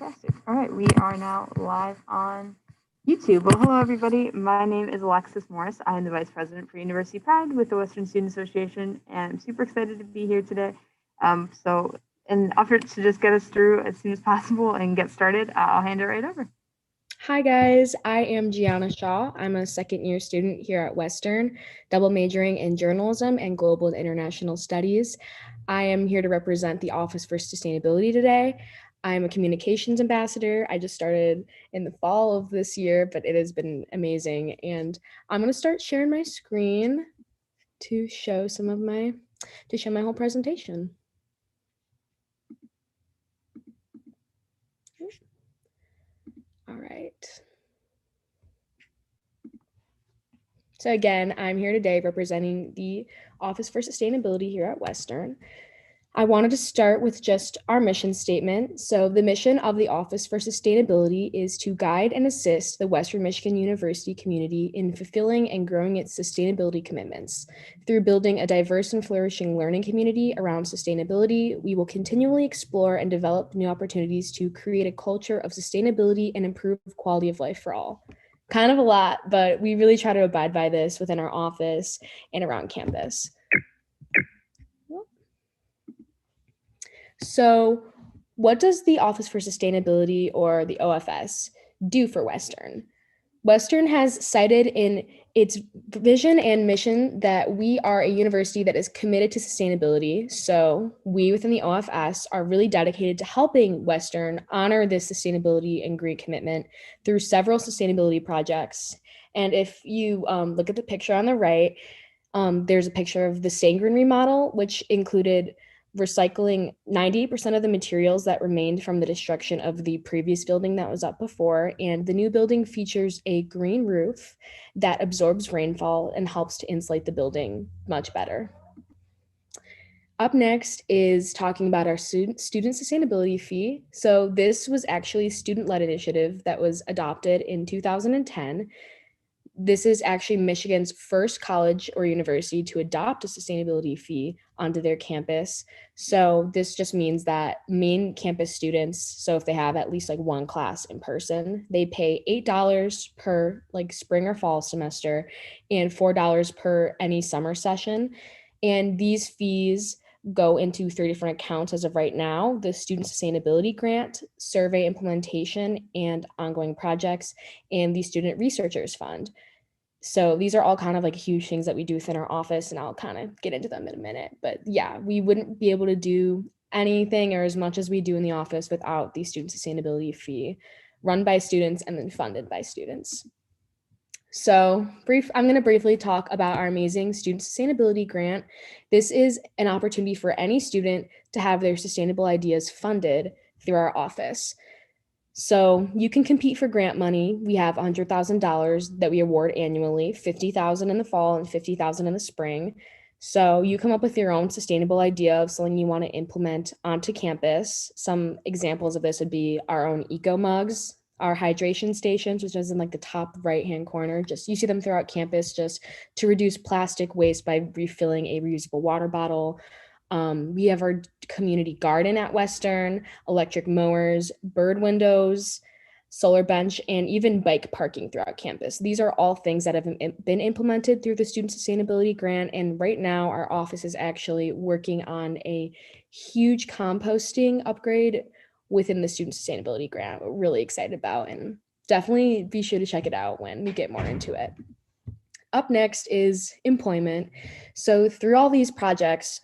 Fantastic. All right, we are now live on YouTube. Well, hello, everybody. My name is Alexis Morris. I am the Vice President for University Pride with the Western Student Association, and I'm super excited to be here today. In effort to just get us through as soon as possible and get started, I'll hand it right over. Hi guys, I am Gianna Shaw. I'm a second year student here at Western, double majoring in journalism and global and international studies. I am here to represent the Office for Sustainability today. I'm a communications ambassador. I just started in the fall of this year, but it has been amazing. And I'm going to start sharing my screen to show my whole presentation. All right. So again, I'm here today representing the Office for Sustainability here at Western. I wanted to start with just our mission statement. So the mission of the Office for Sustainability is to guide and assist the Western Michigan University community in fulfilling and growing its sustainability commitments. Through building a diverse and flourishing learning community around sustainability, we will continually explore and develop new opportunities to create a culture of sustainability and improve quality of life for all. Kind of a lot, but we really try to abide by this within our office and around campus. So what does the Office for Sustainability, or the OFS, do for Western? Western has cited in its vision and mission that we are a university that is committed to sustainability. So we within the OFS are really dedicated to helping Western honor this sustainability and green commitment through several sustainability projects. And if you look at the picture on the right, there's a picture of the Staying Green remodel, which included recycling 98% of the materials that remained from the destruction of the previous building that was up before. And the new building features a green roof that absorbs rainfall and helps to insulate the building much better. Up next is talking about our student sustainability fee. So this was actually a student-led initiative that was adopted in 2010. This is actually Michigan's first college or university to adopt a sustainability fee onto their campus. So this just means that main campus students, so if they have at least like one class in person, they pay $8 per like spring or fall semester and $4 per any summer session. And these fees go into 3 different accounts as of right now: the Student Sustainability Grant, Survey Implementation and Ongoing Projects, and the Student Researchers Fund. So these are all kind of like huge things that we do within our office, and I'll kind of get into them in a minute. But yeah, we wouldn't be able to do anything or as much as we do in the office without the Student Sustainability fee, run by students and then funded by students. So I'm going to briefly talk about our amazing Student Sustainability Grant. This is an opportunity for any student to have their sustainable ideas funded through our office. So you can compete for grant money. We have $100,000 that we award annually, $50,000 in the fall and $50,000 in the spring. So you come up with your own sustainable idea of something you want to implement onto campus. Some examples of this would be our own eco mugs, our hydration stations, which is in like the top right-hand corner. Just you see them throughout campus just to reduce plastic waste by refilling a reusable water bottle. We have our community garden at Western, electric mowers, bird windows, solar bench, and even bike parking throughout campus. These are all things that have been implemented through the Student Sustainability Grant. And right now our office is actually working on a huge composting upgrade within the Student Sustainability Grant. We're really excited about, and definitely be sure to check it out when we get more into it. Up next is employment. So through all these projects,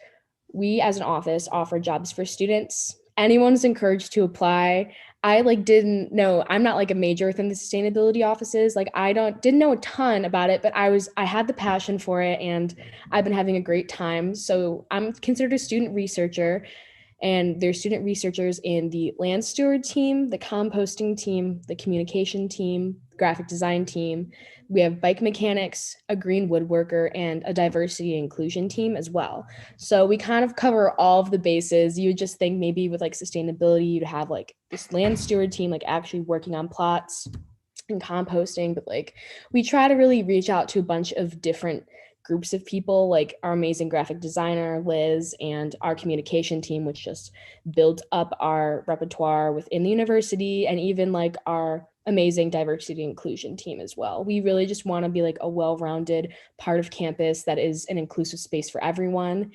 we as an office offer jobs for students. Anyone's encouraged to apply. I didn't know, I'm not like a major within the sustainability offices. I didn't know a ton about it, but I had the passion for it and I've been having a great time. So I'm considered a student researcher, and there's student researchers in the land steward team, the composting team, the communication team, graphic design team. We have bike mechanics, a green woodworker, and a diversity and inclusion team as well. So we kind of cover all of the bases. You would just think maybe with sustainability, you'd have this land steward team actually working on plots and composting, but we try to really reach out to a bunch of different groups of people, like our amazing graphic designer, Liz, and our communication team, which just built up our repertoire within the university, and even like our amazing diversity and inclusion team as well. We really just want to be like a well-rounded part of campus that is an inclusive space for everyone.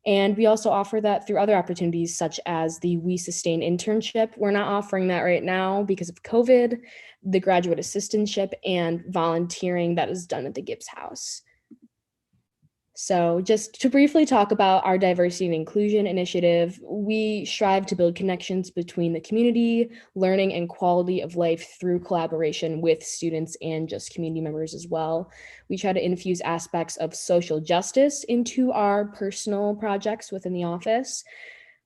And we also offer that through other opportunities, such as the WeSustain Internship. We're not offering that right now because of COVID, the graduate assistantship, and volunteering that is done at the Gibbs House. So just to briefly talk about our diversity and inclusion initiative, we strive to build connections between the community, learning, and quality of life through collaboration with students and just community members as well. We try to infuse aspects of social justice into our personal projects within the office.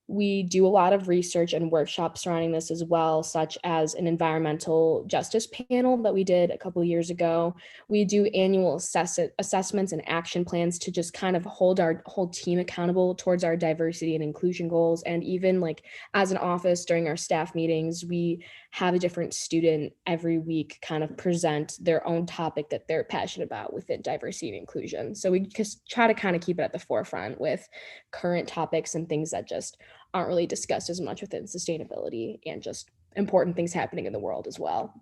We do a lot of research and workshops surrounding this as well, such as an environmental justice panel that we did a couple of years ago. We do annual assessments and action plans to just kind of hold our whole team accountable towards our diversity and inclusion goals. And even like as an office during our staff meetings, we have a different student every week kind of present their own topic that they're passionate about within diversity and inclusion. So we just try to kind of keep it at the forefront with current topics and things that just aren't really discussed as much within sustainability and just important things happening in the world as well.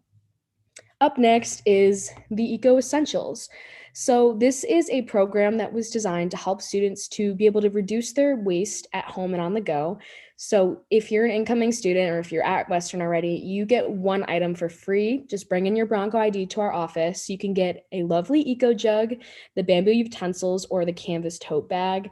Up next is the Eco Essentials. So this is a program that was designed to help students to be able to reduce their waste at home and on the go. So if you're an incoming student or if you're at Western already, you get one item for free. Just bring in your Bronco ID to our office. You can get a lovely eco jug, the bamboo utensils, or the canvas tote bag.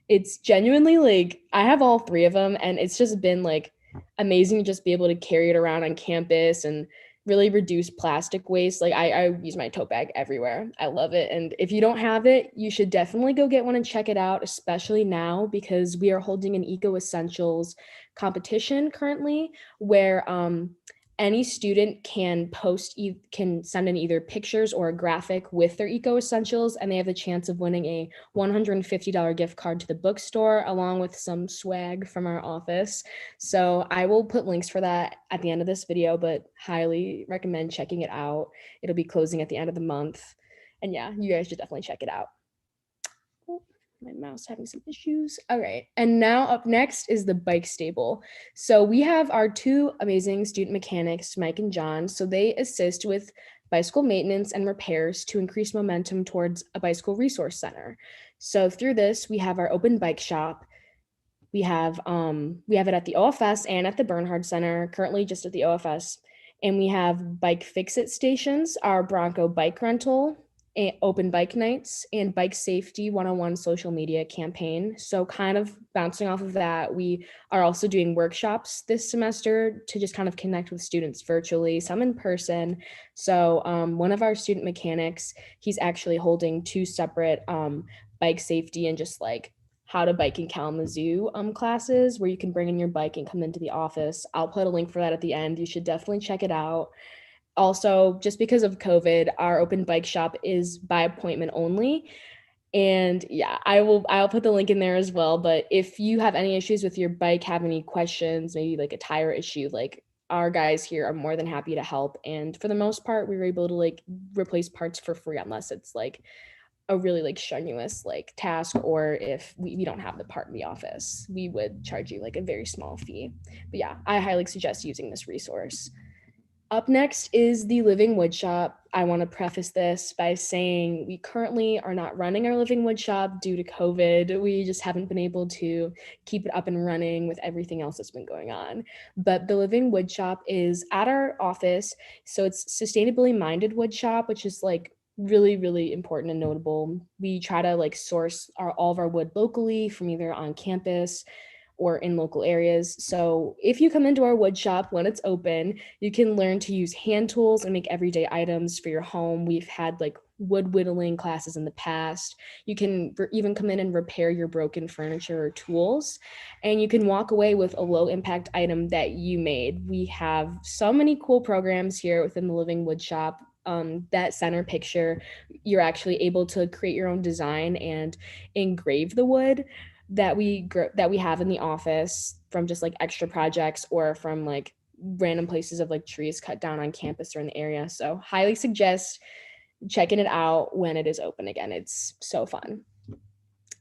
It's genuinely like, I have all three of them, and it's just been like amazing to just be able to carry it around on campus and really reduce plastic waste. Like I use my tote bag everywhere. I love it. And if you don't have it, you should definitely go get one and check it out, especially now because we are holding an Eco Essentials competition currently where any student can can send in either pictures or a graphic with their Eco Essentials, and they have the chance of winning a $150 gift card to the bookstore along with some swag from our office. So I will put links for that at the end of this video, but highly recommend checking it out. It'll be closing at the end of the month. And yeah, you guys should definitely check it out. My mouse having some issues. All right. And now up next is the bike stable. So we have our two amazing student mechanics, Mike and John. So they assist with bicycle maintenance and repairs to increase momentum towards a bicycle resource center. So through this, we have our open bike shop. We have it at the OFS and at the Bernhard Center, currently just at the OFS. And we have bike fix-it stations, our Bronco bike rental, open bike nights, and bike safety 101 social media campaign. So kind of bouncing off of that, we are also doing workshops this semester to just kind of connect with students virtually, some in person. So one of our student mechanics, he's actually holding two separate bike safety and just like how to bike in Kalamazoo classes where you can bring in your bike and come into the office. I'll put a link for that at the end. You should definitely check it out. Also, just because of COVID, our open bike shop is by appointment only. And yeah, I'll put the link in there as well. But if you have any issues with your bike, have any questions, maybe like a tire issue, like our guys here are more than happy to help. And for the most part, we were able to like replace parts for free unless it's like a really like strenuous like task, or if we don't have the part in the office, we would charge you like a very small fee. But yeah, I highly suggest using this resource. Up next is the Living Wood Shop. I want to preface this by saying we currently are not running our Living Wood Shop due to COVID. We just haven't been able to keep it up and running with everything else that's been going on. But the Living Wood Shop is at our office. So it's sustainably minded wood shop, which is like really, really important and notable. We try to like source all of our wood locally from either on campus or in local areas. So if you come into our wood shop when it's open, you can learn to use hand tools and make everyday items for your home. We've had like wood whittling classes in the past. You can even come in and repair your broken furniture or tools, and you can walk away with a low impact item that you made. We have so many cool programs here within the Living Wood Shop. That center picture, you're actually able to create your own design and engrave the wood that we have in the office from just like extra projects or from like random places of like trees cut down on campus or in the area. So highly suggest checking it out when it is open again. It's so fun.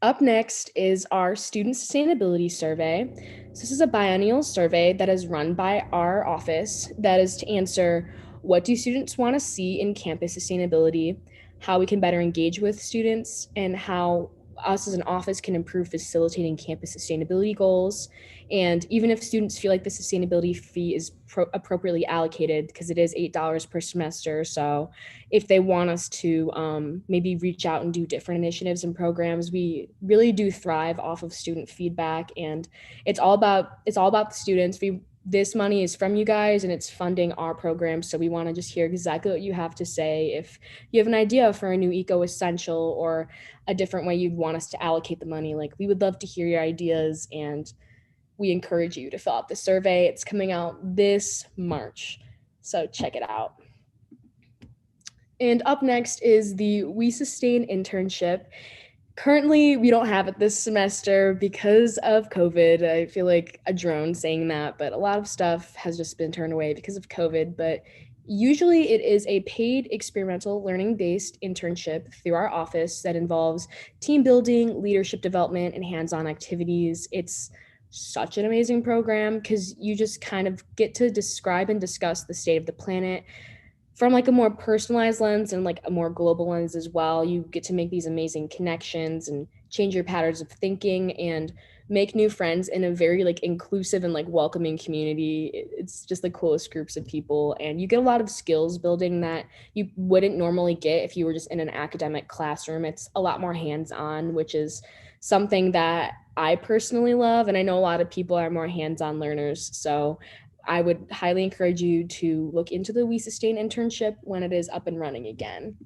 Up next is our student sustainability survey. So this is a biennial survey that is run by our office that is to answer what do students want to see in campus sustainability, how we can better engage with students, and how us as an office can improve facilitating campus sustainability goals. And even if students feel like the sustainability fee is appropriately allocated, because it is $8 per semester, so if they want us to maybe reach out and do different initiatives and programs, we really do thrive off of student feedback, and it's all about the students. This money is from you guys and it's funding our program, so we want to just hear exactly what you have to say. If you have an idea for a new eco essential or a different way you'd want us to allocate the money, like, we would love to hear your ideas, and we encourage you to fill out the survey. It's coming out this March, so check it out. And up next is the WeSustain Internship. Currently, we don't have it this semester because of COVID. I feel like a drone saying that, but a lot of stuff has just been turned away because of COVID. But usually it is a paid experimental learning-based internship through our office that involves team building, leadership development, and hands-on activities. It's such an amazing program because you just kind of get to describe and discuss the state of the planet from like a more personalized lens and like a more global lens as well. You get to make these amazing connections and change your patterns of thinking and make new friends in a very like inclusive and like welcoming community. It's just the coolest groups of people, and you get a lot of skills building that you wouldn't normally get if you were just in an academic classroom. It's a lot more hands-on, which is something that I personally love, and I know a lot of people are more hands-on learners. So I would highly encourage you to look into the WeSustain internship when it is up and running again.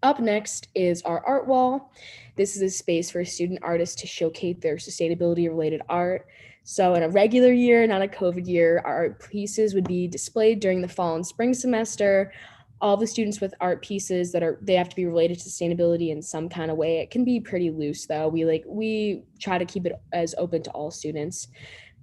Up next is our art wall. This is a space for student artists to showcase their sustainability related art. So in a regular year, not a COVID year, our art pieces would be displayed during the fall and spring semester. All the students with art pieces they have to be related to sustainability in some kind of way. It can be pretty loose though. We try to keep it as open to all students.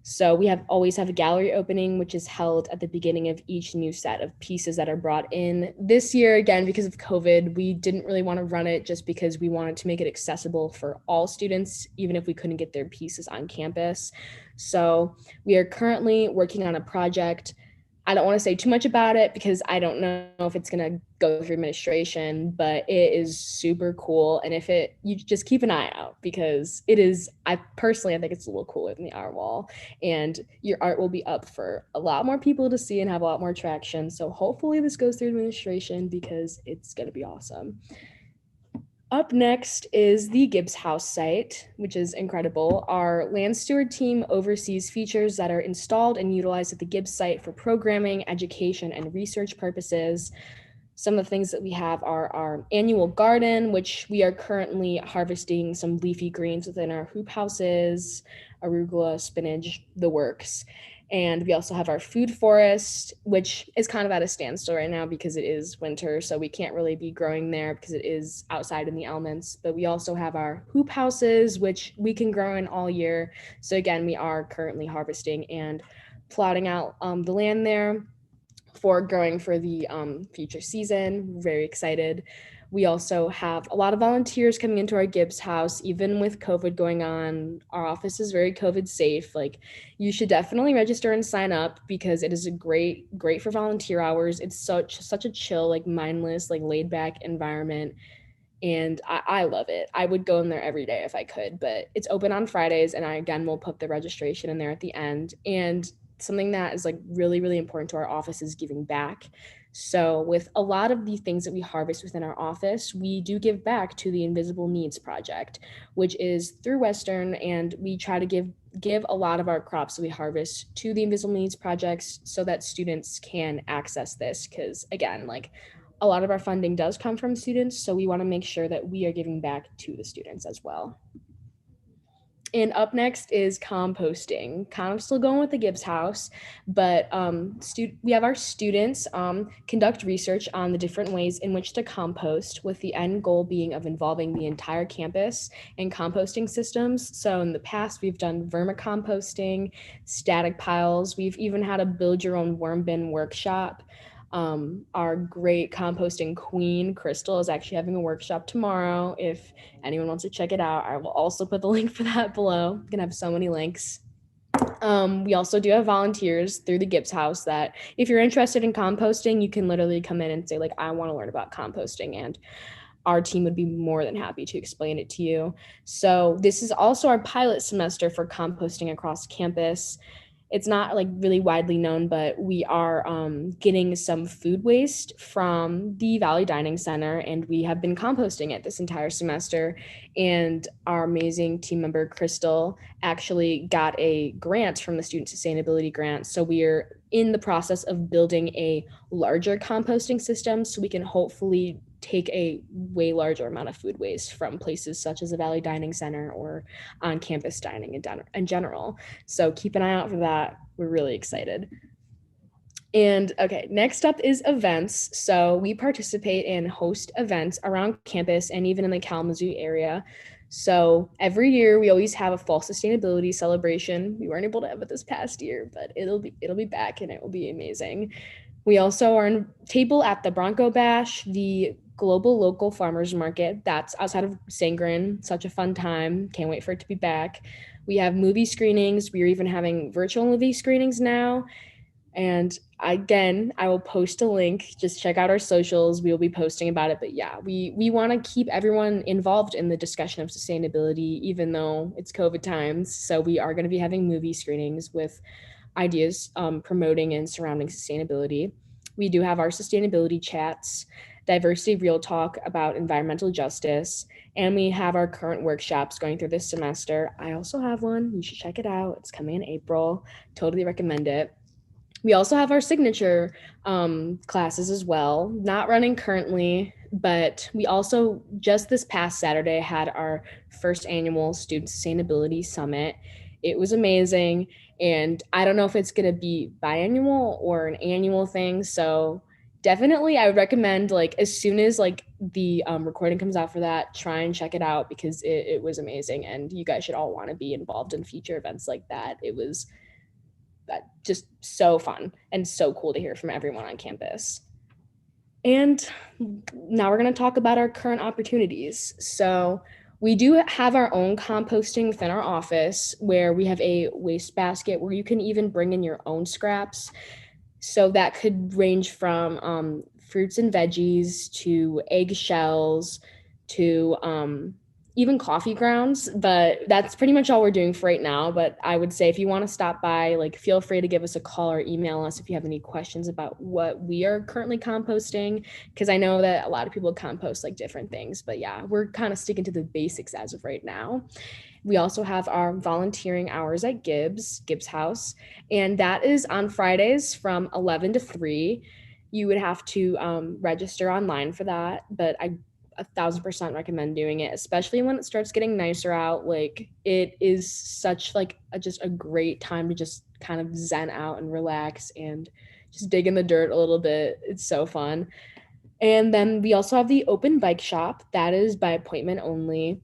So we always have a gallery opening, which is held at the beginning of each new set of pieces that are brought in. This year, again, because of COVID, we didn't really want to run it just because we wanted to make it accessible for all students, even if we couldn't get their pieces on campus. So we are currently working on a project. I don't want to say too much about it because I don't know if it's going to go through administration, but it is super cool. And you just keep an eye out because I think it's a little cooler than the art wall, and your art will be up for a lot more people to see and have a lot more traction. So hopefully this goes through administration because it's going to be awesome. Up next is the Gibbs House site, which is incredible. Our land steward team oversees features that are installed and utilized at the Gibbs site for programming, education, and research purposes. Some of the things that we have are our annual garden, which we are currently harvesting some leafy greens within our hoop houses, arugula, spinach, the works. And we also have our food forest, which is kind of at a standstill right now because it is winter, so we can't really be growing there because it is outside in the elements. But we also have our hoop houses, which we can grow in all year. So again, we are currently harvesting and plotting out the land there for growing for the future season. We're very excited. We also have a lot of volunteers coming into our Gibbs house. Even with COVID going on, our office is very COVID safe. Like, you should definitely register and sign up because it is a great for volunteer hours. It's such a chill, like mindless, like laid back environment. And I love it. I would go in there every day if I could, but it's open on Fridays, and I will put the registration in there at the end. And something that is like really, really important to our office is giving back. So with a lot of the things that we harvest within our office, we do give back to the Invisible Needs Project, which is through Western, and we try to give a lot of our crops that we harvest to the Invisible Needs Projects so that students can access this. Because again, like, a lot of our funding does come from students, so we want to make sure that we are giving back to the students as well. And up next is composting. Kind of still going with the Gibbs House, but we have our students conduct research on the different ways in which to compost, with the end goal being of involving the entire campus in composting systems. So in the past, we've done vermicomposting, static piles. We've even had a build your own worm bin workshop. Our great composting queen, Crystal, is actually having a workshop tomorrow. If anyone wants to check it out, I will also put the link for that below. I'm gonna have so many links. We also do have volunteers through the Gibbs House that if you're interested in composting, you can literally come in and say, like, I want to learn about composting, and our team would be more than happy to explain it to you. So this is also our pilot semester for composting across campus. It's not like really widely known, but we are getting some food waste from the Valley Dining Center, and we have been composting it this entire semester. And our amazing team member, Crystal, actually got a grant from the Student Sustainability Grant. So we're in the process of building a larger composting system so we can hopefully take a way larger amount of food waste from places such as the Valley Dining Center or on campus dining in general. So keep an eye out for that. We're really excited. And okay, next up is events. So we participate and host events around campus and even in the Kalamazoo area. So every year we always have a fall sustainability celebration. We weren't able to have it this past year, but it'll be back and it will be amazing. We also are on table at the Bronco Bash, the global local farmers market. That's outside of Sangren. Such a fun time. Can't wait for it to be back. We have movie screenings. We are even having virtual movie screenings now. And again, I will post a link. Just check out our socials. We will be posting about it. But yeah, we want to keep everyone involved in the discussion of sustainability, even though it's COVID times. So we are going to be having movie screenings with ideas promoting and surrounding sustainability. We do have our sustainability chats, diversity real talk about environmental justice, and we have our current workshops going through this semester. I also have one. You should check it out. It's coming in April. Totally recommend it. We also have our signature classes as well, not running currently, but we also just this past Saturday had our first annual Student Sustainability Summit. It was amazing, and I don't know if it's going to be biannual or an annual thing, so definitely I would recommend, like, as soon as like the recording comes out for that, try and check it out because it was amazing, and you guys should all want to be involved in future events like that. It was just so fun and so cool to hear from everyone on campus. And now we're going to talk about our current opportunities. So we do have our own composting within our office where we have a waste basket where you can even bring in your own scraps. So that could range from fruits and veggies to eggshells to even coffee grounds, but that's pretty much all we're doing for right now. But I would say if you want to stop by, like, feel free to give us a call or email us if you have any questions about what we are currently composting, because I know that a lot of people compost like different things, but yeah, we're kind of sticking to the basics as of right now. We also have our volunteering hours at Gibbs House, and that is on Fridays from 11 to 3. You would have to register online for that, but I 1,000% recommend doing it, especially when it starts getting nicer out. Like, it is such like just a great time to just kind of zen out and relax and just dig in the dirt a little bit. It's so fun. And then we also have the open bike shop that is by appointment only.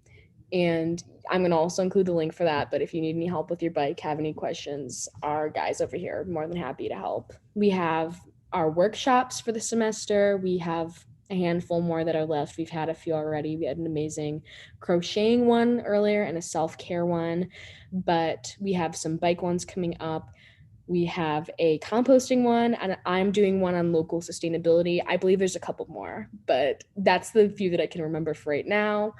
And I'm going to also include the link for that. But if you need any help with your bike, have any questions, our guys over here are more than happy to help. We have our workshops for the semester. We have a handful more that are left. We've had a few already. We had an amazing crocheting one earlier and a self-care one, but we have some bike ones coming up. We have a composting one, and I'm doing one on local sustainability. I believe there's a couple more, but that's the few that I can remember for right now.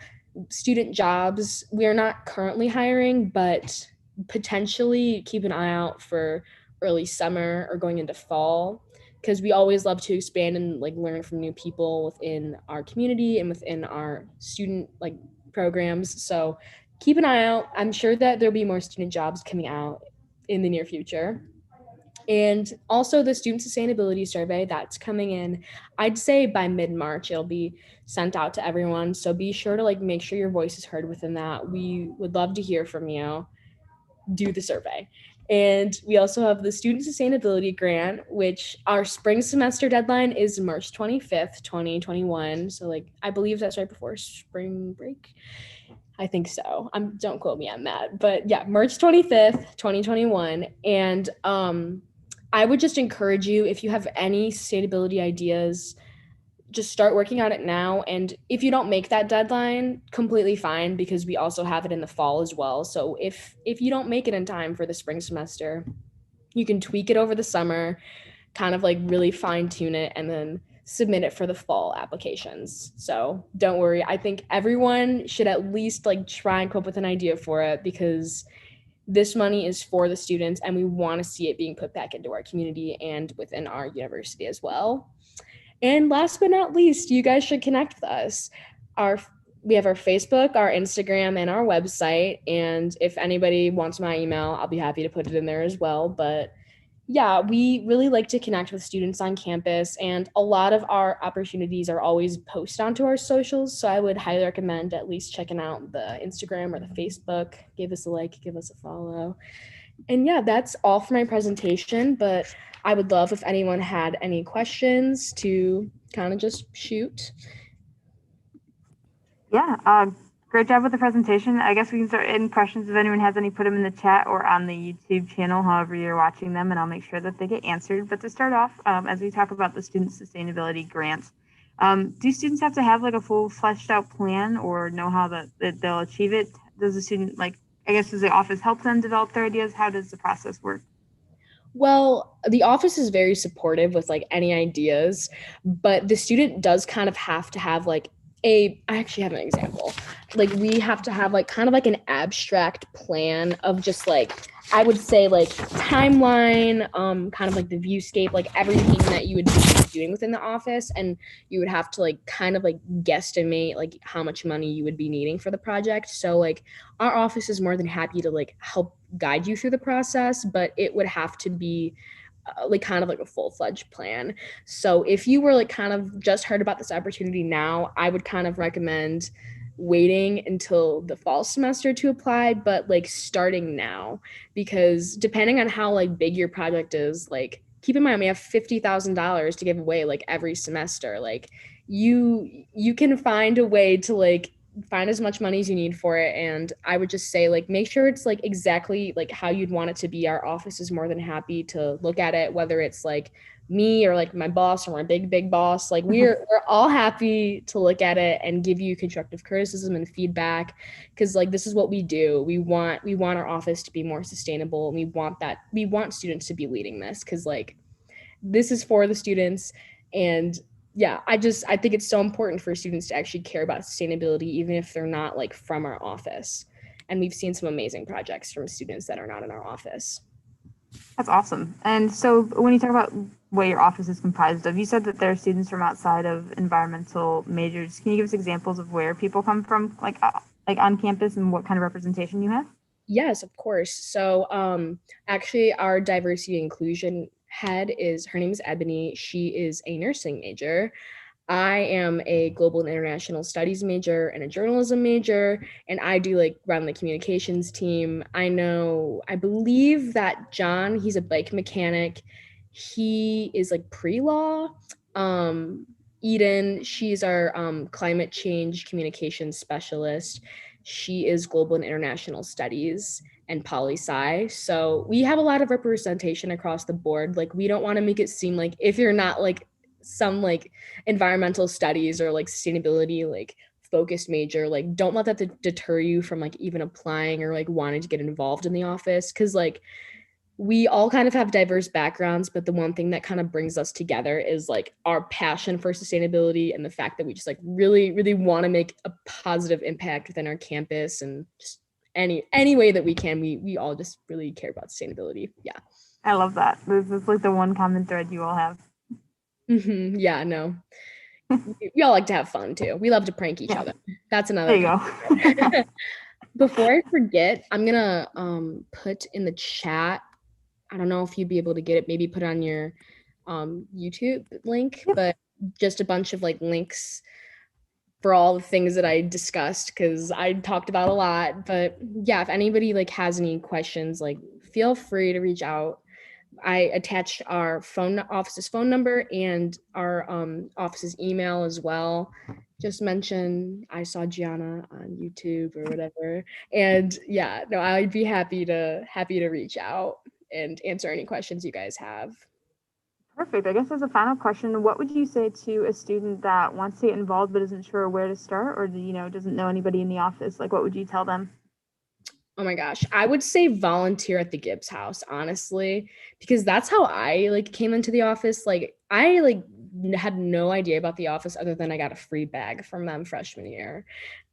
Student jobs, we are not currently hiring, but potentially keep an eye out for early summer or going into fall, because we always love to expand and like learn from new people within our community and within our student like programs. So keep an eye out. I'm sure that there'll be more student jobs coming out in the near future. And also the student sustainability survey that's coming in, I'd say by mid-March it'll be sent out to everyone, so be sure to like make sure your voice is heard within that. We would love to hear from you. Do the survey. And we also have the student sustainability grant, which our spring semester deadline is March 25th, 2021. So like, I believe that's right before spring break. I think so. Don't quote me on that, but yeah, March 25th, 2021. And I would just encourage you, if you have any sustainability ideas, just start working on it now. And if you don't make that deadline, completely fine, because we also have it in the fall as well. So if you don't make it in time for the spring semester, you can tweak it over the summer, kind of like really fine tune it, and then submit it for the fall applications. So don't worry. I think everyone should at least like try and come up with an idea for it, because this money is for the students and we want to see it being put back into our community and within our university as well. And last but not least, you guys should connect with us. Our We have our Facebook, our Instagram, and our website. And if anybody wants my email, I'll be happy to put it in there as well. But yeah, we really like to connect with students on campus, and a lot of our opportunities are always posted onto our socials. So I would highly recommend at least checking out the Instagram or the Facebook. Give us a like, give us a follow. And yeah, that's all for my presentation, but I would love if anyone had any questions to kind of just shoot. Yeah, great job with the presentation. I guess we can start in questions. If anyone has any, put them in the chat or on the YouTube channel, however you're watching them, and I'll make sure that they get answered. But to start off, as we talk about the student sustainability grants, do students have to have like a full fleshed out plan or know how that they'll achieve it? Does the student does the office help them develop their ideas? How does the process work? Well, the office is very supportive with like any ideas, but the student does kind of have to have like I actually have an example. Like we have to have like kind of like an abstract plan of just like, I would say like timeline, kind of like the viewscape, like everything that you would be doing within the office. And you would have to like kind of like guesstimate like how much money you would be needing for the project. So like our office is more than happy to like help guide you through the process, but it would have to be like kind of like a full-fledged plan. So if you were like kind of just heard about this opportunity now, I would kind of recommend waiting until the fall semester to apply, but like starting now, because depending on how like big your project is, like keep in mind we have $50,000 to give away like every semester. Like you can find a way to like find as much money as you need for it. And I would just say like make sure it's like exactly like how you'd want it to be. Our office is more than happy to look at it, whether it's like me or like my boss or my big boss. Like we're all happy to look at it and give you constructive criticism and feedback, because like this is what we do. We want our office to be more sustainable, and we want students to be leading this, because like this is for the students. And yeah, I think it's so important for students to actually care about sustainability, even if they're not like from our office. And we've seen some amazing projects from students that are not in our office. That's awesome. And so when you talk about what your office is comprised of, you said that there are students from outside of environmental majors. Can you give us examples of where people come from, like on campus, and what kind of representation you have? Yes, of course. So actually our diversity inclusion head is, her name is Ebony. She is a nursing major. I am a global and international studies major and a journalism major, and I do like run the communications team. I believe that John, he's a bike mechanic. He is like pre-law. Um, Eden, she's our climate change communications specialist. She is global and international studies and poli sci. So we have a lot of representation across the board. Like we don't want to make it seem like if you're not like some like environmental studies or like sustainability like focused major, like don't let that deter you from like even applying or like wanting to get involved in the office, because like we all kind of have diverse backgrounds, but the one thing that kind of brings us together is like our passion for sustainability and the fact that we just like really want to make a positive impact within our campus, and just any way that we can. We all just really care about sustainability. Yeah. I love that. This is like the one common thread you all have. Yeah, no. We all like to have fun too. We love to prank each other. That's another. There you go. Before I forget, I'm gonna put in the chat. I don't know if you'd be able to get it. Maybe put on your YouTube link, Yep. but just a bunch of like links for all the things that I discussed, because I talked about a lot. But yeah, if anybody like has any questions, like feel free to reach out. I attached our office's phone number and our office's email as well. Just mention I saw Gianna on YouTube or whatever. And yeah, no, I'd be happy to reach out and answer any questions you guys have. Perfect. I guess as a final question, what would you say to a student that wants to get involved but isn't sure where to start, or doesn't know anybody in the office? Like, what would you tell them? Oh my gosh, I would say volunteer at the Gibbs House, honestly, because that's how I like came into the office. Like I like had no idea about the office other than I got a free bag from them freshman year,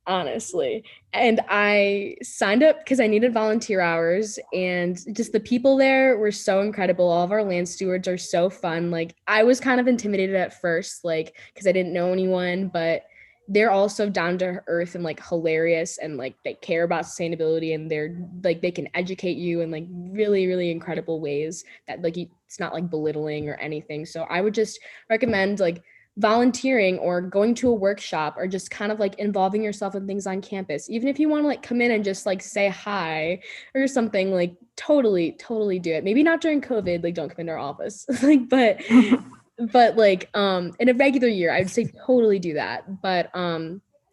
honestly. And I signed up because I needed volunteer hours, and just the people there were so incredible. All of our land stewards are so fun. Like I was kind of intimidated at first, like because I didn't know anyone, but they're also down to earth and like hilarious, and like they care about sustainability, and they're like they can educate you in like really really incredible ways that like it's not like belittling or anything. So I would just recommend like volunteering or going to a workshop or just kind of like involving yourself in things on campus. Even if you want to like come in and just like say hi or something, like totally do it. Maybe not during COVID, like don't come into our office. Like but like in a regular year, I'd say totally do that. But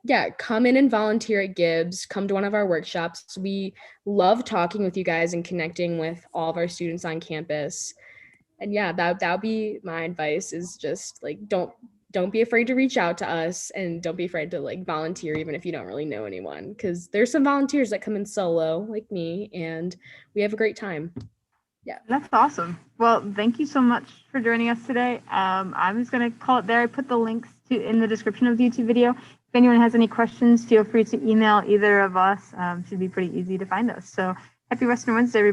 yeah, come in and volunteer at Gibbs, come to one of our workshops. We love talking with you guys and connecting with all of our students on campus. And yeah, that would be my advice, is just like don't be afraid to reach out to us, and don't be afraid to like volunteer even if you don't really know anyone, because there's some volunteers that come in solo like me, and we have a great time. Yeah. That's awesome. Well, thank you so much for joining us today. I'm just going to call it there. I put the links in the description of the YouTube video. If anyone has any questions, feel free to email either of us. Should be pretty easy to find us. So happy Western Wednesday, everybody.